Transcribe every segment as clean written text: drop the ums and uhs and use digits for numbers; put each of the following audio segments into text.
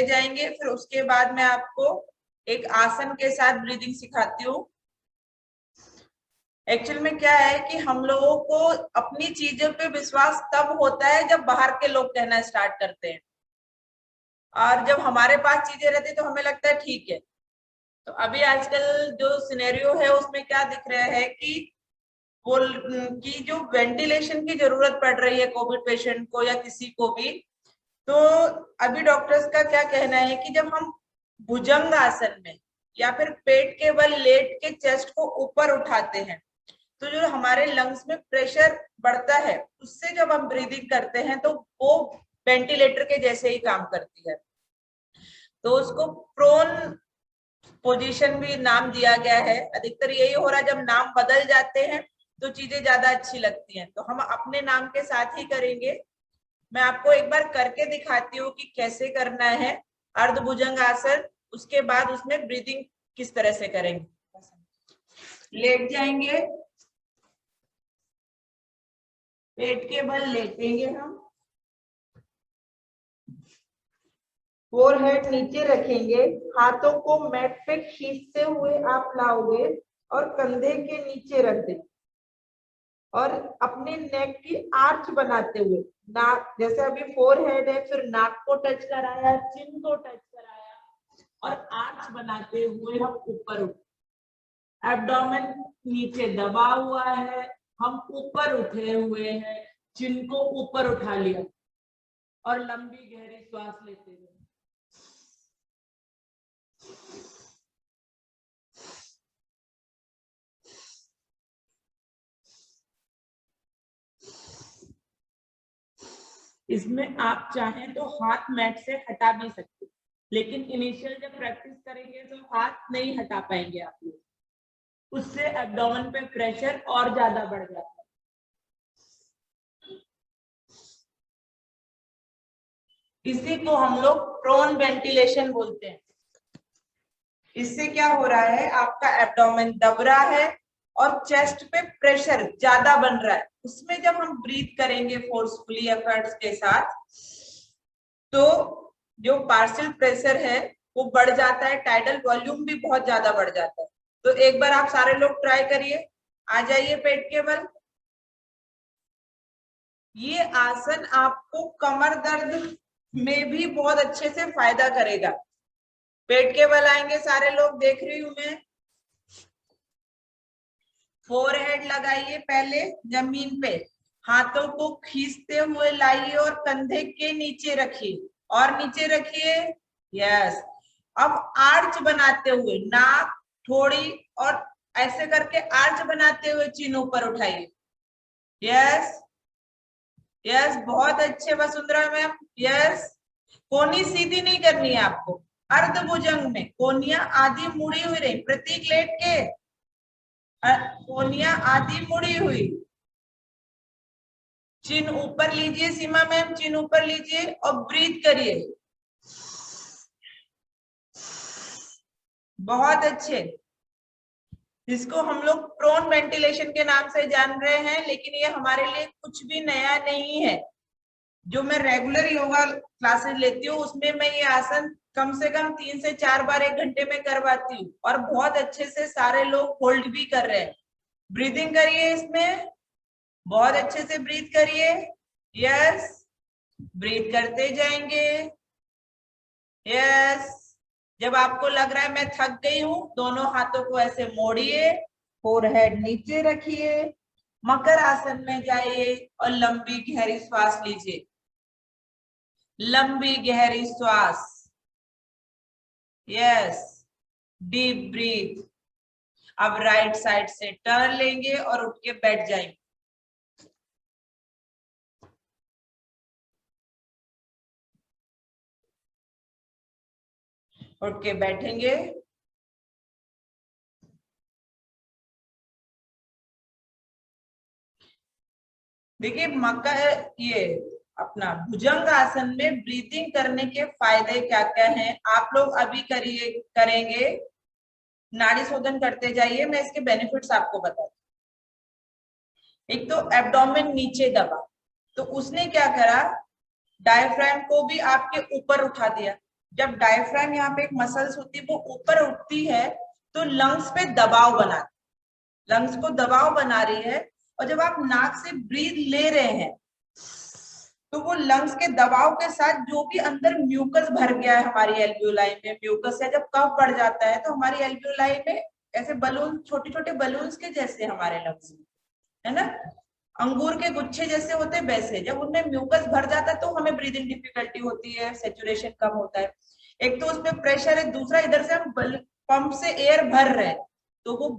जाएंगे। फिर उसके बाद मैं आपको एक आसन के साथ ब्रीदिंग सिखाती हूँ। एक्चुअल में क्या है कि हम लोगों को अपनी चीजों पे विश्वास तब होता है जब बाहर के लोग कहना स्टार्ट करते हैं, और जब हमारे पास चीजें रहती है तो हमें लगता है ठीक है। तो अभी आजकल जो सिनेरियो है उसमें क्या दिख रहा है कि वो की जो वेंटिलेशन की जरूरत पड़ रही है कोविड पेशेंट को या किसी को भी, तो अभी डॉक्टर्स का क्या कहना है कि जब हम भुजंग आसन में या फिर पेट के बल लेट के चेस्ट को ऊपर उठाते हैं तो जो हमारे लंग्स में प्रेशर बढ़ता है, उससे जब हम ब्रीदिंग करते हैं तो वो वेंटिलेटर के जैसे ही काम करती है। तो उसको प्रोन पोजीशन भी नाम दिया गया है। अधिकतर यही हो रहा है, जब नाम बदल जाते हैं तो चीजें ज्यादा अच्छी लगती हैं। तो हम अपने नाम के साथ ही करेंगे। मैं आपको एक बार करके दिखाती हूँ कि कैसे करना है अर्धभुजंग आसन, उसके बाद उसमें ब्रीदिंग किस तरह से करेंगे। लेट जाएंगे, पेट के बल लेटेंगे हम, फोरहेड नीचे रखेंगे, हाथों को मैट पे खींचते हुए आप लाओगे और कंधे के नीचे रख देंगे और अपने नेक की आर्च बनाते हुए, नाक जैसे अभी फोरहेड है, फिर नाक को टच कराया, चिन को टच कराया और आर्च बनाते हुए हम ऊपर उठे। एब्डोमेन नीचे दबा हुआ है, हम ऊपर उठे हुए हैं, चिन को ऊपर उठा लिया और लंबी गहरी श्वास लेते हुए। इसमें आप चाहें तो हाथ मैट से हटा भी सकते, लेकिन इनिशियल जब प्रैक्टिस करेंगे तो हाथ नहीं हटा पाएंगे आप लोग, उससे एब्डोमेन पे प्रेशर और ज्यादा बढ़ जाता है। इसी को हम लोग प्रोन वेंटिलेशन बोलते हैं। इससे क्या हो रहा है, आपका एब्डोमेन दब रहा है और चेस्ट पे प्रेशर ज्यादा बन रहा है। उसमें जब हम ब्रीथ करेंगे फोर्सफुली एफर्ट्स के साथ तो जो पार्शियल प्रेशर है वो बढ़ जाता है, टाइडल वॉल्यूम भी बहुत ज्यादा बढ़ जाता है। तो एक बार आप सारे लोग ट्राई करिए, आ जाइए पेट के बल। ये आसन आपको कमर दर्द में भी बहुत अच्छे से फायदा करेगा। पेट के बल आएंगे सारे लोग, देख रही हूं मैं। फोरहेड लगाइए पहले जमीन पे, हाथों को खींचते हुए लाइए और कंधे के नीचे रखिए और नीचे रखिए। यस। अब आर्च बनाते हुए नाक, थोड़ी और ऐसे करके आर्च बनाते हुए चिन ऊपर उठाइए। यस यस, बहुत अच्छे वसुंधरा मैम। यस। कोनी सीधी नहीं करनी है आपको, अर्धभुजंग में कोनिया आधी मुड़ी हुई रही, प्रतीक लेट के कोनिया आधी मुड़ी हुई। चिन ऊपर लीजिए सीमा मैम, चिन ऊपर लीजिए और ब्रीथ करिए। बहुत अच्छे। जिसको हम लोग प्रोन वेंटिलेशन के नाम से जान रहे हैं, लेकिन ये हमारे लिए कुछ भी नया नहीं है। जो मैं रेगुलर योगा क्लासेस लेती हूँ उसमें मैं ये आसन कम से कम 3 से 4 बार 1 घंटे में करवाती हूँ और बहुत अच्छे से सारे लोग होल्ड भी कर रहे हैं। ब्रीदिंग करिए इसमें, बहुत अच्छे से ब्रीथ करिए। यस, ब्रीथ करते जाएंगे। यस। जब आपको लग रहा है मैं थक गई हूं, दोनों हाथों को ऐसे मोड़िए, फोरहेड नीचे रखिए, मकर आसन में जाइए और लंबी गहरी श्वास लीजिए। लंबी गहरी श्वास। Yes, deep breath. अब राइट साइड से टर्न लेंगे और उठ के बैठ जाएंगे। उठ के बैठेंगे। देखिए मकर, ये अपना भुजंग आसन में ब्रीथिंग करने के फायदे क्या क्या हैं आप लोग अभी करिए, करेंगे, नाड़ी शोधन करते जाइए। मैं इसके बेनिफिट्स आपको बताती हूँ। एक तो एब्डोमेन नीचे दबा, तो उसने क्या करा, डायफ्राम को भी आपके ऊपर उठा दिया। जब डायफ्राम यहाँ पे एक मसल्स होती है वो ऊपर उठती है तो लंग्स पे दबाव बना, लंग्स को दबाव बना रही है, और जब आप नाक से ब्रीथ ले रहे हैं तो वो लंग्स के दबाव के साथ जो भी अंदर म्यूकस भर गया है हमारी एल्वियोलाई में, म्यूकस है, जब कफ बढ़ जाता है तो हमारी एल्वियोलाई में ऐसे बलून, छोटे छोटे बलून्स के जैसे हमारे लंग्स में, है ना, अंगूर के गुच्छे जैसे होते हैं वैसे, जब उनमें म्यूकस भर जाता है तो हमें ब्रीदिंग डिफिकल्टी होती है, सेचुरेशन कम होता है। एक तो उसमें प्रेशर है, दूसरा इधर से हम पंप से एयर भर रहे हैं तो वो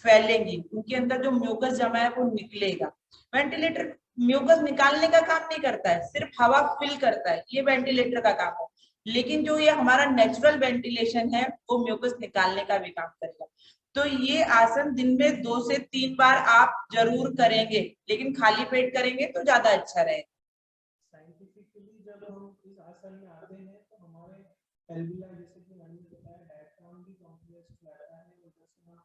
फैलेंगी, उनके अंदर जो म्यूकस जमा है वो निकलेगा। वेंटिलेटर म्यूकस निकालने का काम नहीं करता है, सिर्फ हवा फिल करता है, ये वेंटिलेटर का काम है। लेकिन जो ये हमारा नेचुरल वेंटिलेशन है वो म्यूकस निकालने का भी काम करेगा। तो ये आसन दिन में 2 से 3 बार आप जरूर करेंगे, लेकिन खाली पेट करेंगे तो ज्यादा अच्छा रहेगा। साइंटिफिकली जब हम इस आसन में आते हैं तो हमारे एल्वियोलाई, जैसे कि मैंने बताया, डायफ्राम भी कॉम्प्लेक्स रहता है, और जैसे हम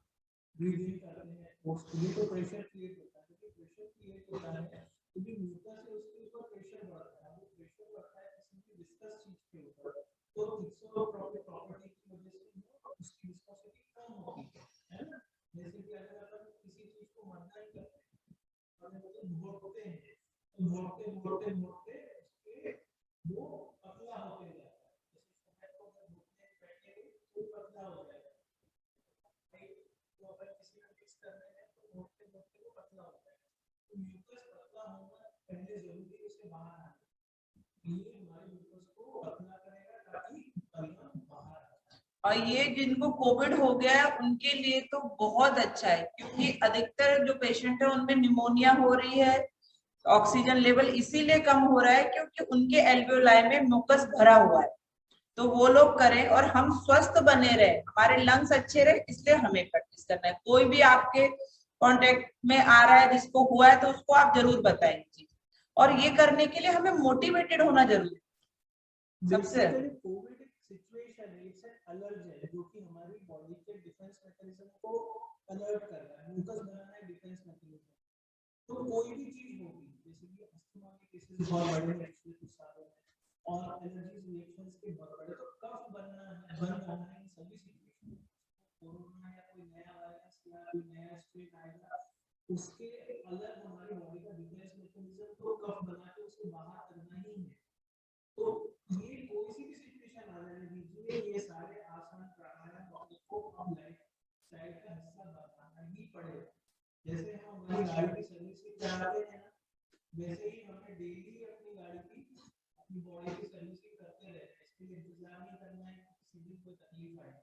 ब्रीदिंग करते हैं उसके तो प्रेशर क्रिएट होता है, क्योंकि प्रेशर क्रिएट होता है क्योंकि म्यूकस से उसके ऊपर प्रेशर बढ़ता है, वो प्रेशर बढ़ता है किसी भी विस्कस चीज के ऊपर, तो फिक्सो प्रॉपर्टी की वजह से उसकी विस्कोसिटी कम होती है ना। जैसे कि अगर अपन किसी चीज को मंथन करते हैं और मतलब घोटते हैं तो घोटते घोटते घोटते उसके वो पतला होते जाता है, जैसे टमाटो को घोटने बैठेंगे तो पतला हो जाएगा, तो अगर किसी को मिक्स कर रहे हैं तो घोटते घोटते वो पतला हो जाएगा। तो म्यूकस पतला होना पहले जरूरी है, उसे बाहर आना, ये हमारे म्यूकस को पतला करेगा ताकि बलगम बाहर आए। और ये जिनको कोविड हो गया है उनके लिए तो बहुत अच्छा है, क्योंकि अधिकतर जो पेशेंट है उनमें निमोनिया हो रही है, ऑक्सीजन लेवल इसीलिए कम हो रहा है क्योंकि उनके एल्वियोलाई में म्यूकस भरा हुआ है। तो वो लोग करें और हम स्वस्थ बने रहे, हमारे लंग्स अच्छे रहे, इसलिए हमें प्रैक्टिस करना है। कोई भी आपके कांटेक्ट में आ रहा है जिसको हुआ है तो उसको आप जरूर बताएंगे, और ये करने के लिए हमें मोटिवेटेड होना जरूरी है सबसे। कोविड एक सिचुएशन है, इट्स एन अलर्जन जो कि हमारी बॉडी के डिफेंस मैकेनिज्म को अलर्ट कर रहा है, म्यूकस बनाना है डिफेंस मैकेनिज्म। तो कोई भी चीज होगी, जैसे कि अस्थमा के केसेस बहुत बड़े हैं पिछले कुछ सालों में, और एलर्जी रिएक्शंस के बहुत बड़े, तो कफ बनना है, बन जाना है इन सभी सिचुएशन। कोरोना या कोई नया वायरस या कोई नया स्ट्रेन आएगा, उसके अलग हमारी बॉडी का डिफेंस मैकेनिज्म तो कफ बना के उसको बाहर करना ही है। तो ये कोई सी भी सिचुएशन आ जाने दीजिए, ये सारे आसान प्राणायाम को हम लाइफ स्टाइल का हिस्सा बनाना ही पड़ेगा। जैसे हम हमारी गाड़ी की सर्विसिंग कराते हैं ना, वैसे ही हमें डेली अपनी गाड़ी की, अपनी बॉडी की सर्विसिंग करते रहना है, इसके लिए इंतजार नहीं करना है कि किसी दिन कोई तकलीफ आए,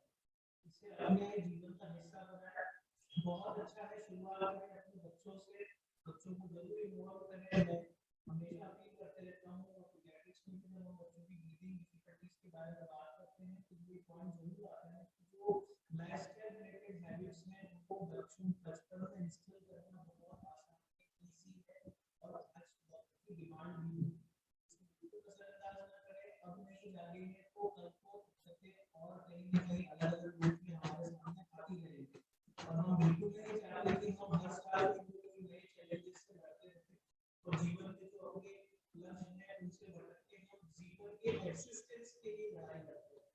इसे अपने जीवन का हिस्सा बनाना बहुत अच्छा है। शुरुआत करें अपने बच्चों से, बच्चों को जरूर इन्वॉल्व करें। मैं हमेशा अपील करते रहता हूँ, और पीडियाट्रिक्स में जब हम बच्चों की ब्रीदिंग डिफिकल्टीज के बारे में बात करते हैं तो ये पॉइंट जरूर आता है कि जो लाइफस्टाइल रिलेटेड हैबिट्स हैं उनको बच्चों बचपन में इंस्टॉल करना बहुत आसान है, इजी है, और आज वक्त की डिमांड भी है, इसको नजरअंदाज न करें। अब नहीं जागेंगे तो कल को दिक्कतें और कहीं ना कहीं अलग अलग रूप में हमारे सामने आती रहेगी, और हम बिल्कुल नहीं चाहते कि हम हर साल नए चैलेंजेस से लड़ते रहें, और जीवन के जो अपने लक्ष्य हैं उनसे भटक के हम जीवन के एक्सिस्टेंस के लिए लड़ाई करते हैं।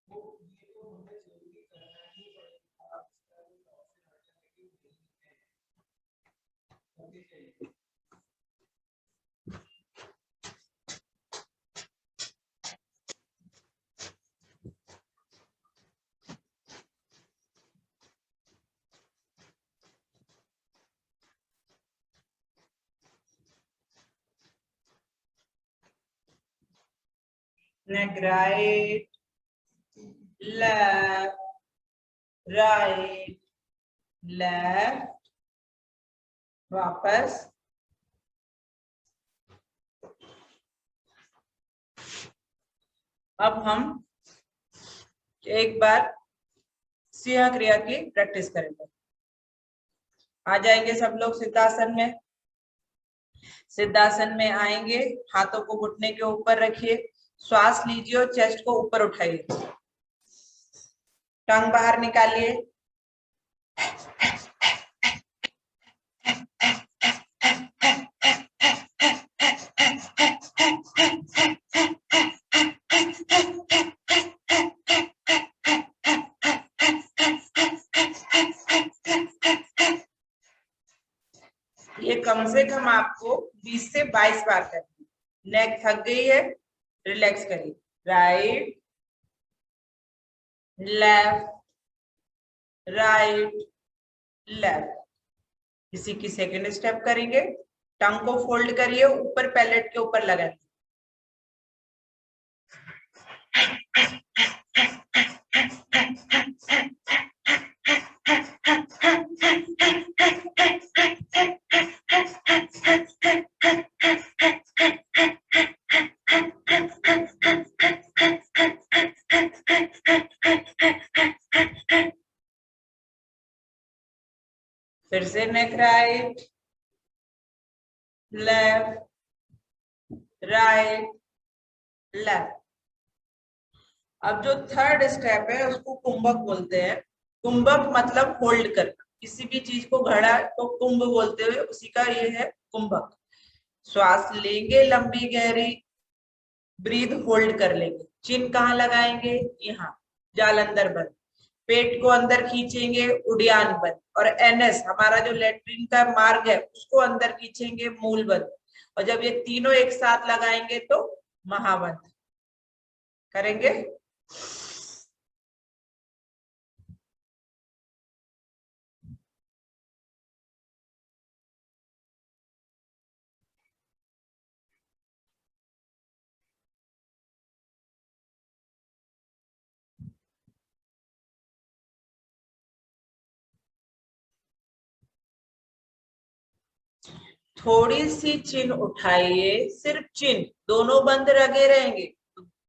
तो ये तो हमें जरूरी करना ही पड़ेगा, इसका कोई ऑप्शन अल्टरनेटिव नहीं है। करते चाहिए। Neck right, left, right, left, वापस। अब हम एक बार सिंह क्रिया की प्रैक्टिस करेंगे। आ जाएंगे सब लोग सिद्धासन में। सिद्धासन में आएंगे, हाथों को घुटने के ऊपर रखिए, श्वास लीजिए और चेस्ट को ऊपर उठाइए, टंग बाहर निकालिए, कम से कम आपको 20 से 22 बार करनी है। नेक थक गई है, रिलैक्स करिए। Right left, right left. इसी की सेकेंड स्टेप करेंगे। टंग को फोल्ड करिए, ऊपर पैलेट के ऊपर लगाइए। फिर से नेक राइट लेफ्ट, राइट लेफ्ट। अब जो थर्ड स्टेप है उसको कुंभक बोलते हैं। कुंभक मतलब होल्ड करना, किसी भी चीज को घड़ा तो कुंभ बोलते हुए उसी का ये है कुंभक। श्वास लेंगे लंबी गहरी, ब्रीथ होल्ड कर लेंगे। चिन कहाँ लगाएंगे? यहाँ, जाल अंदर बंद। पेट को अंदर खींचेंगे, उड़ियान बंद। और एनएस हमारा जो लेट्रिन का मार्ग है उसको अंदर खींचेंगे, मूल बंद। और जब ये तीनों एक साथ लगाएंगे तो महाबंद करेंगे। थोड़ी सी चिन उठाइए, सिर्फ चिन, दोनों बंद लगे रहेंगे,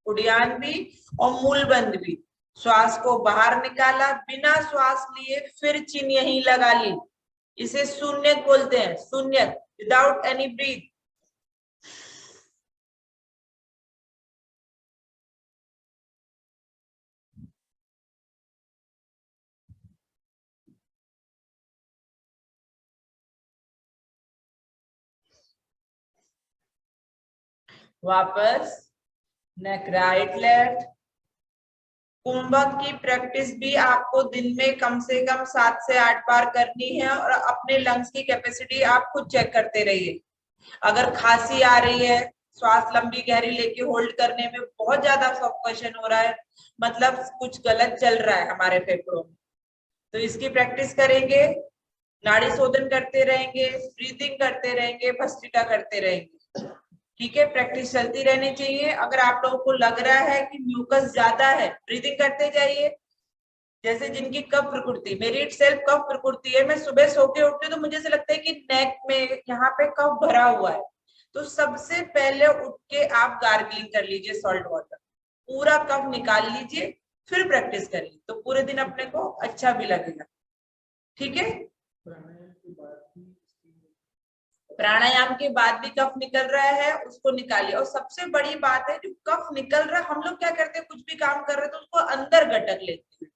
उड़ियान भी और मूल बंद भी। श्वास को बाहर निकाला, बिना श्वास लिए फिर चिन यहीं लगा ली। इसे शून्य बोलते हैं, शून्य, विदाउट एनी ब्रीथ। वापस नेक राइट लेफ्ट। कुंभक की प्रैक्टिस भी आपको दिन में कम से कम 7 से 8 बार करनी है। और अपने लंग्स की कैपेसिटी आप खुद चेक करते रहिए। अगर खांसी आ रही है, श्वास लंबी गहरी लेके होल्ड करने में बहुत ज्यादा सफोकेशन हो रहा है, मतलब कुछ गलत चल रहा है हमारे फेफड़ों में, तो इसकी प्रैक्टिस करेंगे। नाड़ी शोधन करते रहेंगे, ब्रीथिंग करते रहेंगे, भस्त्रिका करते रहेंगे। ठीक है, प्रैक्टिस चलती रहनी चाहिए। अगर आप लोगों को लग रहा है कि म्यूकस ज्यादा है, ब्रीथिंग करते जाइए। जैसे जिनकी कफ प्रकृति, मेरी इट सेल्फ कफ प्रकृति है, मैं सुबह सो के उठती हूँ तो मुझे ऐसा लगता है कि नेक में यहाँ पे कफ भरा हुआ है, तो सबसे पहले उठ के आप गार्गलिंग कर लीजिए सॉल्ट वाटर, पूरा कफ निकाल लीजिए, फिर प्रैक्टिस करिए, तो पूरे दिन अपने को अच्छा भी लगेगा। ठीक है, प्राणायाम के बाद भी कफ निकल रहा है उसको निकालिए। और सबसे बड़ी बात है, जो कफ निकल रहा है, हम लोग क्या करते हैं, कुछ भी काम कर रहे हैं तो उसको अंदर गटक लेते हैं,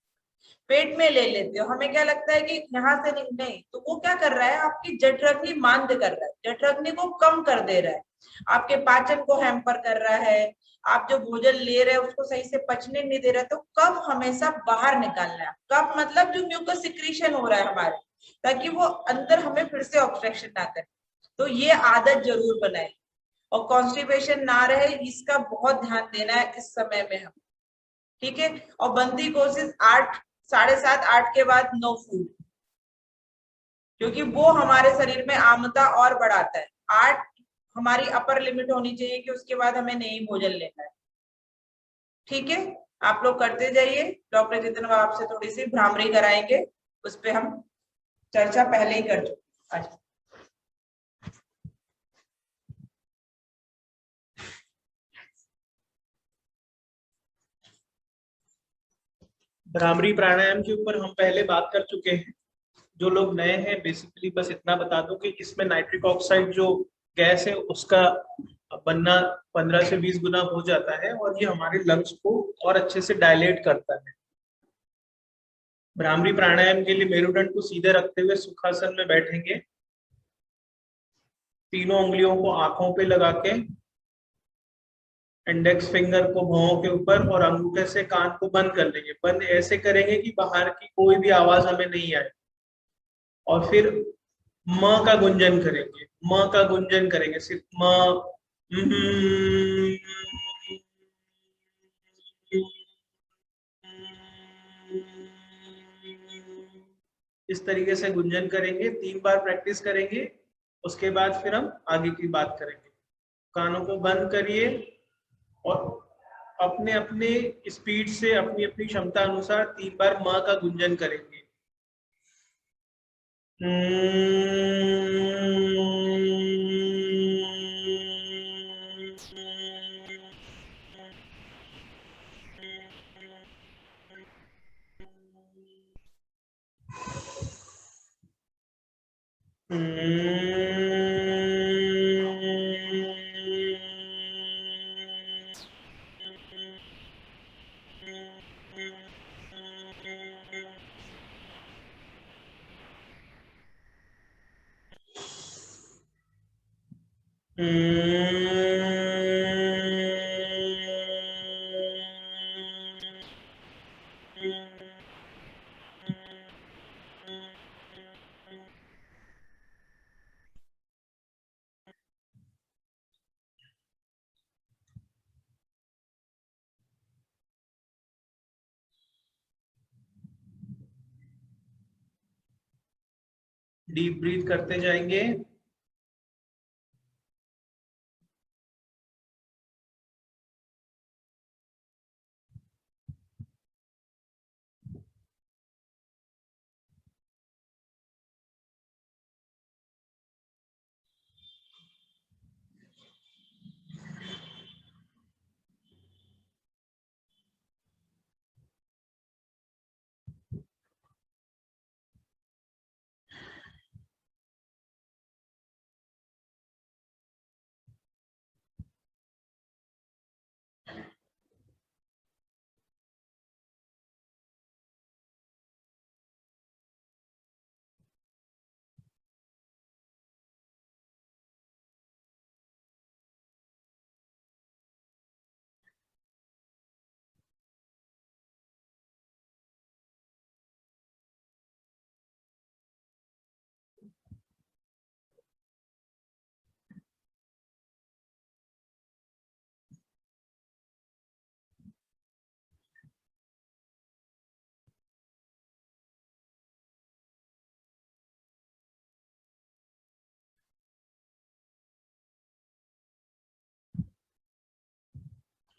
पेट में ले लेते हो। हमें क्या लगता है कि यहाँ से नहीं, तो वो क्या कर रहा है, आपकी जठराग्नि मांद कर रहा है, जठराग्नि को कम कर दे रहा है, आपके पाचन को हैम्पर कर रहा है, आप जो भोजन ले रहे हैं उसको सही से पचने नहीं दे रहा। तो कफ हमेशा बाहर निकालना है। कफ मतलब जो म्यूकस सिक्रीशन हो रहा है हमारे, ताकि वो अंदर हमें फिर से ऑब्स्ट्रक्शन ना करे। तो ये आदत जरूर बनाए। और कॉन्स्टिपेशन ना रहे, इसका बहुत ध्यान देना है इस समय में हम। ठीक है, और बनती कोशिश 8, 7:30, 8 के बाद नो फूड, क्योंकि वो हमारे शरीर में आम्लता और बढ़ाता है। 8 हमारी अपर लिमिट होनी चाहिए कि उसके बाद हमें नहीं भोजन लेना है। ठीक है, आप लोग करते जाइए। डॉक्टर जितन आपसे थोड़ी सी भ्रामरी कराएंगे, उस पर हम चर्चा पहले ही कर चुके। अच्छा, भ्रामरी प्राणायाम के ऊपर हम पहले बात कर चुके हैं। जो लोग नए हैं, बेसिकली बस इतना बता दूं कि इसमें नाइट्रिक ऑक्साइड जो गैस है उसका बनना 15 से 20 गुना हो जाता है, और ये हमारे लंग्स को और अच्छे से डायलेट करता है। भ्रामरी प्राणायाम के लिए मेरुदंड को सीधे रखते हुए सुखासन में बैठेंगे। तीनों उंगलियों को आंखों पे लगा के, इंडेक्स फिंगर को भौहों के ऊपर और अंगूठे से कान को बंद कर लेंगे। बंद ऐसे करेंगे कि बाहर की कोई भी आवाज हमें नहीं आए। और फिर म का गुंजन करेंगे, म का गुंजन करेंगे, सिर्फ म। इस तरीके से गुंजन करेंगे, 3 बार प्रैक्टिस करेंगे। उसके बाद फिर हम आगे की बात करेंगे। कानों को बंद करिए और अपने अपने स्पीड से, अपनी अपनी क्षमता अनुसार 3 बार म का गुंजन करेंगे। डीप ब्रीथ करते जाएंगे।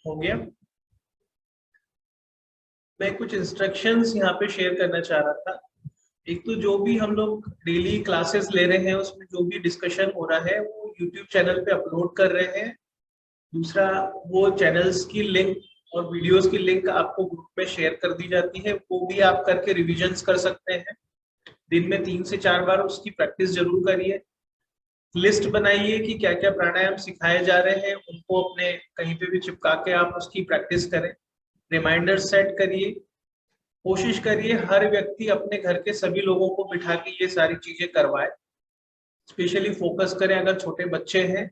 हो गया। मैं कुछ इंस्ट्रक्शंस यहाँ पे शेयर करना चाह रहा था। एक तो जो भी हम लोग डेली क्लासेस ले रहे हैं उसमें जो भी डिस्कशन हो रहा है वो यूट्यूब चैनल पे अपलोड कर रहे हैं। दूसरा, वो चैनल्स की लिंक और वीडियोस की लिंक आपको ग्रुप में शेयर कर दी जाती है, वो भी आप करके रिविजन्स कर सकते हैं। दिन में 3 से 4 बार उसकी प्रैक्टिस जरूर करिए। लिस्ट बनाइए कि क्या क्या प्राणायाम सिखाए जा रहे हैं, उनको अपने कहीं पे भी चिपका के आप उसकी प्रैक्टिस करें। रिमाइंडर सेट करिए। कोशिश करिए हर व्यक्ति अपने घर के सभी लोगों को बिठा के ये सारी चीजें करवाए। स्पेशली फोकस करें अगर छोटे बच्चे हैं।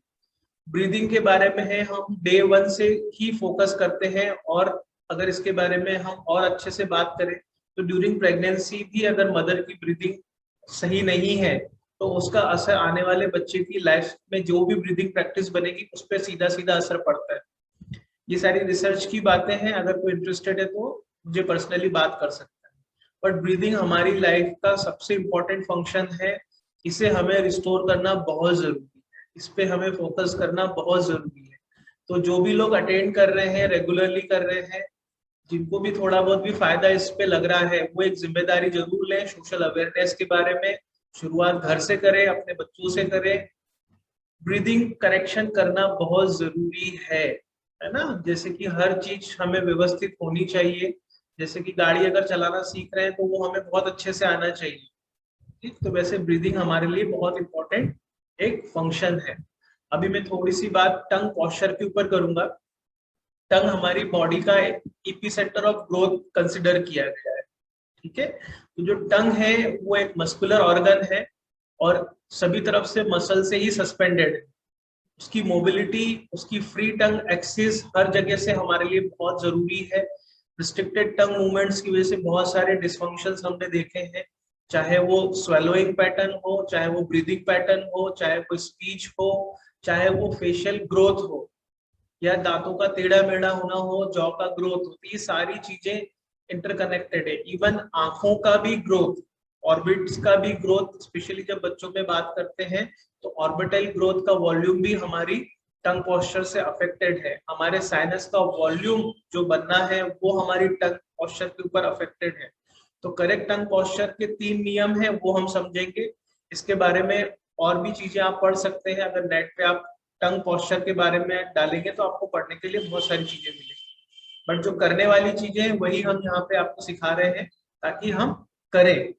ब्रीदिंग के बारे में है, हम डे 1 से ही फोकस करते हैं। और अगर इसके बारे में हम और अच्छे से बात करें तो ड्यूरिंग प्रेगनेंसी भी अगर मदर की ब्रीदिंग सही नहीं है तो उसका असर आने वाले बच्चे की लाइफ में जो भी ब्रीदिंग प्रैक्टिस बनेगी उस पर सीधा सीधा असर पड़ता है। ये सारी रिसर्च की बातें हैं, अगर कोई इंटरेस्टेड है तो मुझे पर्सनली बात कर सकता है। बट ब्रीदिंग हमारी लाइफ का सबसे इम्पोर्टेंट फंक्शन है। इसे हमें रिस्टोर करना बहुत जरूरी है, इस पे हमें फोकस करना बहुत जरूरी है। तो जो भी लोग अटेंड कर रहे हैं, रेगुलरली कर रहे हैं, जिनको भी थोड़ा बहुत भी फायदा इस पे लग रहा है, वो एक जिम्मेदारी जरूर लें सोशल अवेयरनेस के बारे में। शुरुआत घर से करें, अपने बच्चों से करें। ब्रीदिंग करेक्शन करना बहुत जरूरी है ना। जैसे कि हर चीज हमें व्यवस्थित होनी चाहिए। जैसे कि गाड़ी अगर चलाना सीख रहे हैं तो वो हमें बहुत अच्छे से आना चाहिए। ठीक, तो वैसे ब्रीदिंग हमारे लिए बहुत इंपॉर्टेंट एक फंक्शन है। अभी मैं थोड़ी सी बात टंग पॉस्चर के ऊपर करूंगा। टंग हमारी बॉडी का एपिसेंटर ऑफ ग्रोथ कंसिडर किया गया है। ठीक है, तो जो टंग है वो एक मस्कुलर ऑर्गन है और सभी तरफ से मसल से ही सस्पेंडेड है। उसकी मोबिलिटी, उसकी फ्री टंग एक्सिस हर जगह से हमारे लिए बहुत जरूरी है। रिस्ट्रिक्टेड टंग मूवमेंट्स की वजह से बहुत सारे डिसफंक्शंस हमने देखे हैं। चाहे वो स्वेलोइंग पैटर्न हो, चाहे वो ब्रीदिंग पैटर्न हो, चाहे वो स्पीच हो, चाहे वो फेशियल ग्रोथ हो, या दांतों का टेढ़ा मेढ़ा होना हो, जॉ का ग्रोथ हो, ये सारी चीजें इंटरकनेक्टेड है। इवन आंखों का भी ग्रोथ, ऑर्बिट्स का भी ग्रोथ, स्पेशली जब बच्चों में बात करते हैं तो ऑर्बिटल ग्रोथ का वॉल्यूम भी हमारी टंग पोस्चर से अफेक्टेड है। हमारे साइनस का वॉल्यूम जो बनना है वो हमारी टंग पोस्चर के ऊपर अफेक्टेड है। तो करेक्ट टंग पोस्चर के 3 नियम है, वो हम समझेंगे। इसके बारे में और भी चीजें आप पढ़ सकते हैं, अगर नेट पे आप टंग पोस्चर के बारे में डालेंगे तो आपको पढ़ने के लिए बहुत सारी चीजें मिलेंगी। बट जो करने वाली चीजें हैं वही हम यहाँ पे आपको सिखा रहे हैं ताकि हम करें,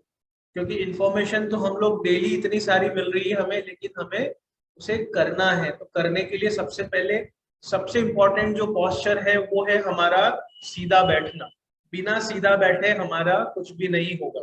क्योंकि इंफॉर्मेशन तो हम लोग डेली इतनी सारी मिल रही है हमें, लेकिन हमें उसे करना है। तो करने के लिए सबसे पहले सबसे इम्पोर्टेंट जो पोस्चर है वो है हमारा सीधा बैठना। बिना सीधा बैठे हमारा कुछ भी नहीं होगा,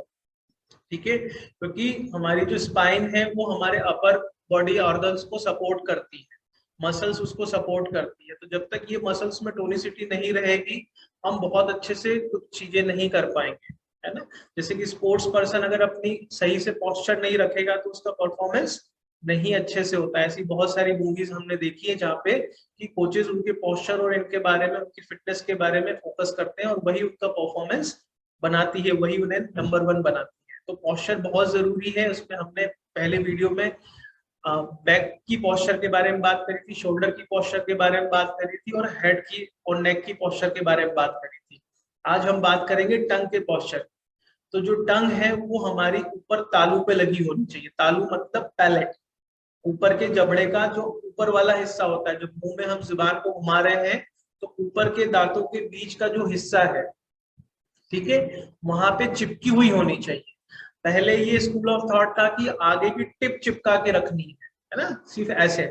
ठीक है, क्योंकि हमारी जो स्पाइन है वो हमारे अपर बॉडी ऑर्गन्स को सपोर्ट करती है, मसल्स उसको सपोर्ट करती है। तो जब तक ये मसल्स में टोनिसिटी नहीं रहेगी हम बहुत अच्छे से कुछ चीजें नहीं कर पाएंगे, है ना। जैसे कि स्पोर्ट्स पर्सन अगर अपनी सही से पोस्चर नहीं रखेगा तो उसका परफॉर्मेंस नहीं अच्छे से होता है। ऐसी बहुत सारी मूवीज हमने देखी है जहाँ पे कि कोचेज उनके पोस्चर और इनके बारे में, उनकी फिटनेस के बारे में फोकस करते हैं और वही उनका परफॉर्मेंस बनाती है, वही उन्हें नंबर 1 बनाती है। तो पोस्चर बहुत जरूरी है। उसमें हमने पहले वीडियो में बैक की पोस्चर के बारे में बात करी थी, शोल्डर की पोस्चर के बारे में बात करी थी, और हेड की और नेक की पोस्चर के बारे में बात करी थी। आज हम बात करेंगे टंग के पोस्चर। तो जो टंग है वो हमारी ऊपर तालू पे लगी होनी चाहिए। तालू मतलब पैलेट, ऊपर के जबड़े का जो ऊपर वाला हिस्सा होता है। जब मुंह में हम जुबान को घुमा रहे हैं तो ऊपर के दांतों के बीच का जो हिस्सा है, ठीक है, वहां पे चिपकी हुई होनी चाहिए। पहले ये स्कूल ऑफ थॉट था कि आगे की टिप चिपका के रखनी है ना, सिर्फ ऐसे।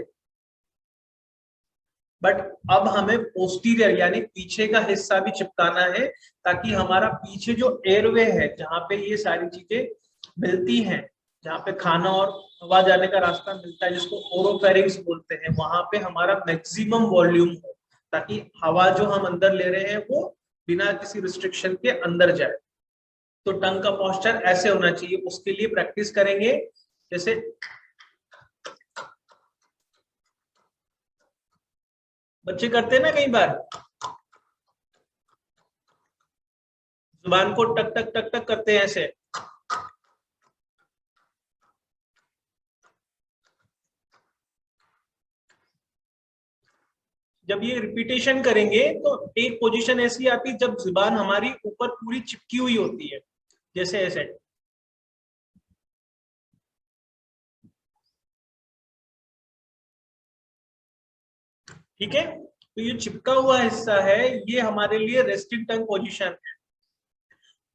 बट अब हमें पोस्टीरियर यानी पीछे का हिस्सा भी चिपकाना है, ताकि हमारा पीछे जो एयरवे है, जहां पे ये सारी चीजें मिलती हैं, जहाँ पे खाना और हवा जाने का रास्ता मिलता है, जिसको ओरोफेरिंक्स बोलते हैं, वहां पे हमारा मैक्सिमम वॉल्यूम हो, ताकि हवा जो हम अंदर ले रहे हैं वो बिना किसी रिस्ट्रिक्शन के अंदर जाए। तो टंग का पोस्चर ऐसे होना चाहिए। उसके लिए प्रैक्टिस करेंगे, जैसे बच्चे करते हैं ना, कई बार जुबान को टक टक टक टक करते हैं ऐसे। जब ये रिपीटेशन करेंगे तो एक पोजीशन ऐसी आती है जब जुबान हमारी ऊपर पूरी चिपकी हुई होती है, जैसे ऐसे। ठीक है, तो ये चिपका हुआ हिस्सा है, ये हमारे लिए रेस्टिंग टंग पोजीशन है।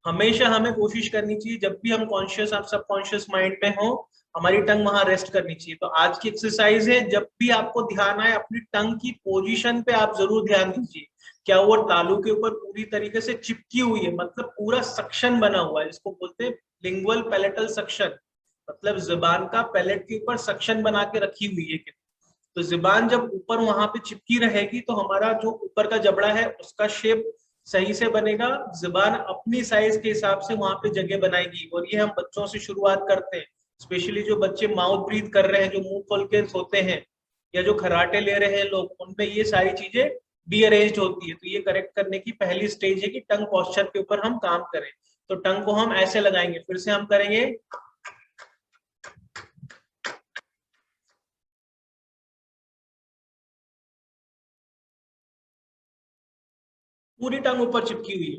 हमेशा हमें कोशिश करनी चाहिए जब भी हम कॉन्शियस आप सबकॉन्शियस माइंड में हो, हमारी टंग वहां रेस्ट करनी चाहिए। तो आज की एक्सरसाइज है, जब भी आपको ध्यान आए अपनी टंग की पोजीशन पे आप जरूर ध्यान दीजिए। क्या वो तालू के ऊपर पूरी तरीके से चिपकी हुई है, मतलब पूरा सक्शन बना हुआ है, जिसको बोलते हैं लिंगुअल पैलेटल सक्शन, मतलब जुबान का पैलेट के ऊपर सक्शन बना के रखी हुई है। तो जुबान जब ऊपर वहां पे चिपकी रहेगी तो हमारा जो ऊपर का जबड़ा है उसका शेप सही से बनेगा, जुबान अपनी साइज के हिसाब से वहां पे जगह बनाएगी। और ये हम बच्चों से शुरुआत करते हैं, स्पेशली जो बच्चे माउथ ब्रीथ कर रहे हैं, जो मुंह खोल के सोते हैं, या जो खराटे ले रहे हैं लोग, उनमें ये सारी चीजें डीअरेंज्ड होती है। तो ये करेक्ट करने की पहली स्टेज है कि टंग पोस्चर के ऊपर हम काम करें। तो टंग को हम ऐसे लगाएंगे, फिर से हम करेंगे, पूरी टंग ऊपर चिपकी हुई है।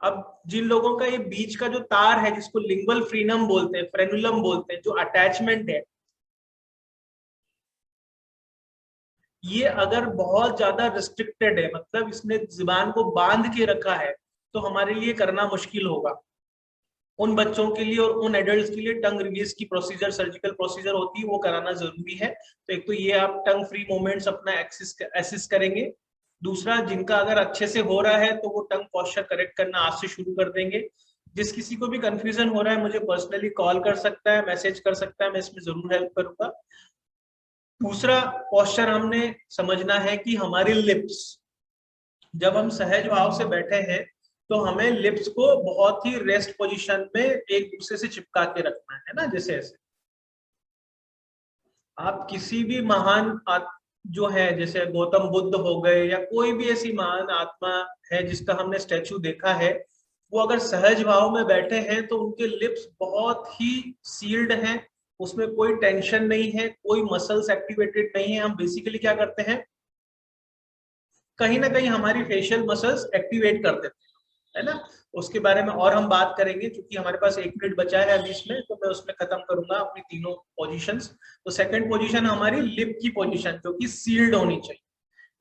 अब जिन लोगों का ये बीच का जो तार है, जिसको लिंगुअल फ्रीनम बोलते हैं, फ्रेनुलम बोलते हैं, जो अटैचमेंट है, ये अगर बहुत ज्यादा रिस्ट्रिक्टेड है, मतलब इसने जुबान को बांध के रखा है, तो हमारे लिए करना मुश्किल होगा। उन बच्चों के लिए और उन एडल्ट्स के लिए टंग रिलीज की प्रोसीजर, सर्जिकल प्रोसीजर होती है, वो कराना जरूरी है। तो एक तो ये आप टंग फ्री मोमेंट्स अपना एक्सिस करेंगे। दूसरा, जिनका अगर अच्छे से हो रहा है तो वो टंग पोस्चर करेक्ट करना आज से शुरू कर देंगे। जिस किसी को भी कंफ्यूजन हो रहा है मुझे पर्सनली कॉल कर सकता है, मैसेज कर सकता है, मैं इसमें जरूर हेल्प करूंगा। दूसरा पोस्चर हमने समझना है कि हमारी लिप्स, जब हम सहज भाव से बैठे हैं तो हमें लिप्स को बहुत ही रेस्ट पोजीशन में एक दूसरे से चिपका के रखना है ना, जैसे ऐसे। आप किसी भी महान जो है, जैसे गौतम बुद्ध हो गए या कोई भी ऐसी महान आत्मा है जिसका हमने स्टैचू देखा है, वो अगर सहज भाव में बैठे हैं तो उनके लिप्स बहुत ही सील्ड हैं, उसमें कोई टेंशन नहीं है, कोई मसल्स एक्टिवेटेड नहीं है। हम बेसिकली क्या करते हैं, कहीं ना कहीं हमारी फेशियल मसल्स एक्टिवेट कर देते हैं, है ना। उसके बारे में और हम बात करेंगे, क्योंकि हमारे पास 1 मिनट बचा है अभी इसमें, तो मैं उसमें खत्म करूंगा अपनी तीनों पोजीशंस। तो सेकंड पोजीशन हमारी लिप की पोजीशन, जो कि सील्ड होनी चाहिए।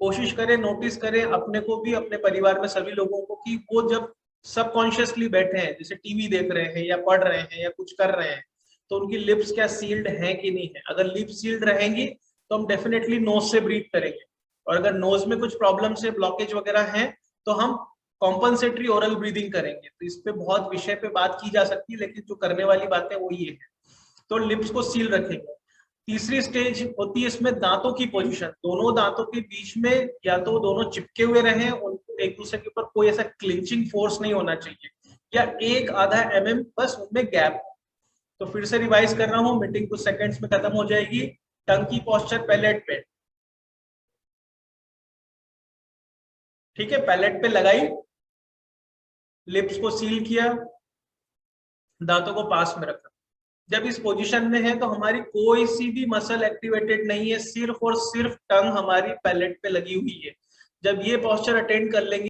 कोशिश करें, नोटिस करें अपने को भी, अपने परिवार में सभी लोगों को, कि वो जब सबकॉन्शियसली बैठे हैं, जैसे टीवी देख रहे हैं या पढ़ रहे हैं या कुछ कर रहे हैं, तो उनकी लिप्स क्या सील्ड है कि नहीं है। अगर लिप सील्ड रहेंगी तो हम डेफिनेटली नोज से ब्रीथ करेंगे, और अगर नोज में कुछ प्रॉब्लम से ब्लॉकेज वगैरह है तो हम कॉम्पनसेटरी ओरल ब्रीदिंग करेंगे। तो इस पे बहुत विषय पे बात की जा सकती है, लेकिन जो करने वाली बात है वो ये है। तो लिप्स को सील रखेंगे। तीसरी स्टेज होती है इसमें दांतों की पोजीशन। दोनों दांतों के बीच में या तो दोनों चिपके हुए रहें, उनको एक दूसरे के ऊपर कोई ऐसा क्लिंचिंग फोर्स नहीं होना चाहिए, या 1-आधा mm बस उनमें गैप। तो फिर से रिवाइज कर रहा हूं, मीटिंग कुछ सेकंड्स में खत्म हो जाएगी। टंग की पोस्चर पैलेट पे, ठीक है, पैलेट पे लगाई, लिप्स को सील किया, दांतों को पास में रखा। जब इस पोजीशन में है तो हमारी कोई सी भी मसल एक्टिवेटेड नहीं है, सिर्फ और सिर्फ टंग हमारी पैलेट पे लगी हुई है। जब ये पोस्चर अटेंड कर लेंगे